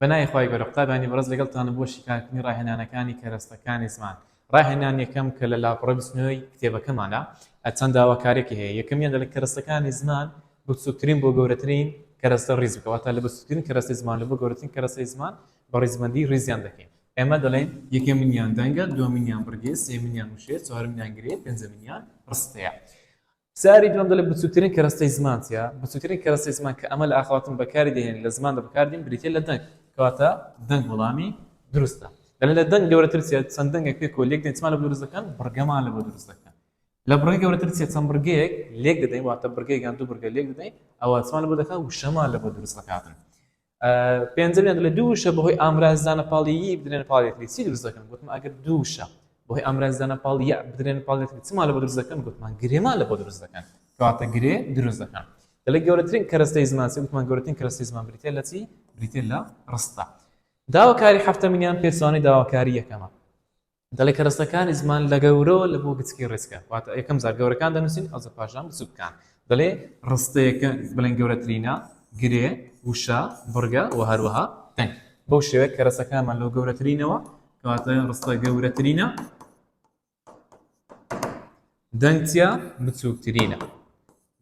بەنای خۆی گەورە قوتابانی بەڕێز لەگەڵتان بۆ شیکارکردنی ڕاهێنانەکانی کەرەستەکانی زمان. ڕاهێنان یەکەم کە لە لاپەڕە بستنەوەی کتێبەکەمانە چەند داواکارێکی هەیە. یەکەمیان لە کەرەستەکانی زمان بچووکترین بۆ گەورەترین کەرەستە ڕیز بکە، واتە لە بچووکترین کەرەستەی زمان لە بۆ گەورەترین کەرەستەی زمان بە ڕیزبەندی ڕیزیان دەکەین. ئێمە دەڵێن یەکەمینیان دەنگە، دووەمینیان بڕگێ، سێمینیان وشێ، چوارمینیان گرێ، پێنجەمینیان ڕستەیە. ساری دوام دەڵێ بچووکترین کەرەستەی زمانتیە. بچووکترین کەرەستەی زمان کە ئەمە لە ئاخواتن بەکاری دێن لە زماندا بەکاردێن بریتێ لە دەنگ، کەواتە دەنگ وەڵامی دروستە. لە دەنگ گەورەتر چەند دەنگێک پێ کۆ لێک دێن چما لە بۆ دروست دەکەن؟ بڕگەمان لە بۆ دروست دەکەن. لە بڕگە گەورەتر چەند بڕگەیەک لێک دەدەین، واتە بڕگەیەک یان دوو بڕگە لێک دەدەین، ئەوە چما لە بۆ دەکەن؟ وشەمان لە بۆ دروست دەکاتن. پێنجەمیان دەڵێ دوو وشە بەهۆی ئامرازدانە پاڵی بدرێن پاڵێکی چی دروست دەکەن؟ گوتمان ئەگەر دوو وشە بەهۆی ئامرازدانە پاڵی بدرێن پاڵێکی چما لە بۆ دروست دەکەن؟ گوتمان گرێمان لە بۆ دروست دەکەن، کەواتە گرێ دروست دەکەن. دەڵێ گەورەترین کەرەستەی زمان چی؟ گوتمان گەورەترین کەرەستەی زمان بریتێ لە چی؟ بریتێ لە ڕستە. داواکاری هەفتەمینیان پێچوانەی داواکاری یەکەمە. دەڵێ کەرەستەکانی زمان لە گەورەوە لە بۆ گچکی ڕێزکە، واتە یەکەم جار گەورەکان دەنووسین ئەوجا پاشان بچووکەکان. دەڵێ ڕستەیەکە بڵێن گەورەترینە، گرێ، وشە، بڕگە و هەروەها دەنگ. بەو شێوەیە کەرەستەکانمان لەو گەورەترینەوە، کەواتە ڕستە گەورەترینە، دەنگ چییە؟ بچووکترینە.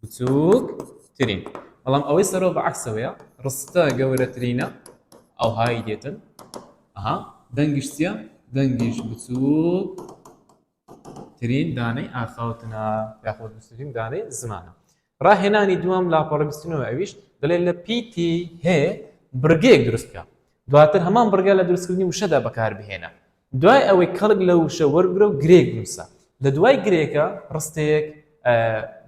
بچووکترین. بەڵام ئەوەی سەرەوە بەعەکسەوەیە، ڕستە گەورەترینە ئەو هایی دێتن، دەنگیش چییە؟ دەنگیش بچووکترین دانەی ئاخاوتنە یاخود بچووکترین دانەی زمانە. ڕاهێنانی دووەم لاپەڕە بیستنەوە ئەویش دەڵێ لە پیتی هەیە بڕگەیەک دروست بکە، دواتر هەمان بڕگە لە دروستکردنی وشەدا بەکاربهێنە. دوای ئەوەی کەڵک لە وشە وەربگرە و گرێک بنووسە، لە دوای گرێکە ڕستەیەک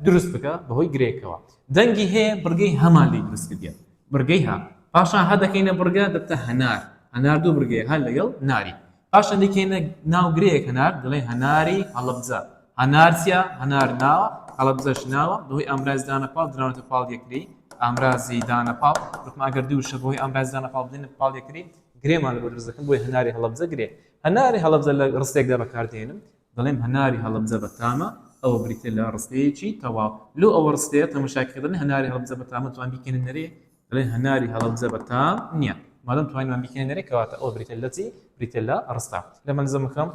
دروست بکە بەهۆی گرێکەوە. دەنگی هەیە بڕگەی هەمان لی دروست کردیە، بڕگەی ها پاشان هەدەکەینە بڕگە دەبتە هەنار، هەنار دوو بڕگەیە هەر لەگەڵ ناری، پاشان دیکەینە ناو گرەیەک هەنار، دەڵێ هەناری هەڵەبجە. هەنار چییە؟ هەنار ناوە، هەڵەبجەش ناوە، بەهۆی ئامرازدانە پاڵ درراونەتە پاڵ یەکتری، ئامرازی دانە پاڵ. گوتمان ئەگەر دوو وشە بەهۆی ئامرازدانە پاڵ بدەین پاڵ یەکتری، گرێمان لە بۆ دروست دەکەن، بۆی هەناری هەڵەبجە گرێ. هەناری هەڵەبجە لە ڕستێکدا بەکاردێنم، دەڵێم هەناری هەڵەبجە بەتامە، ئەوە بریتێ لە ڕستەیەکی تەواو. لۆ ئەوە ڕستەیە تەماشاکردن هەناری هەڵەبجە بەتامە توان بیکەنە نەرێ، دەڵێن هەناری هەڵەبجە بەتام نییە. مادەم توانیمان بیکەنە نەرێ، کەواتە ئەوە بریتێ لە چی؟ بریتێ لە ڕستە. لە منزەمەکەم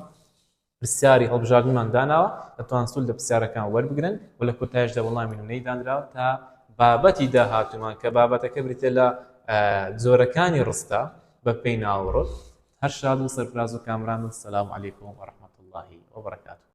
پرسیاری هەڵبژاردنمان داناوە، دەتوان سوول لە پرسیارەکان وەربگرن و لە کۆتایشدا وەڵامی نمونەی دانراوە تا بابەتی داهاتوومان کە بابەتەکە بریتێ لە جۆرەکانی ڕستە بە پێی ناوەڕۆت. هەر شاد و سەرفراز و کامران. سەلام عەلەیکوم وەڕەحمەتوڵڵاهی وەبەرەکاتوه.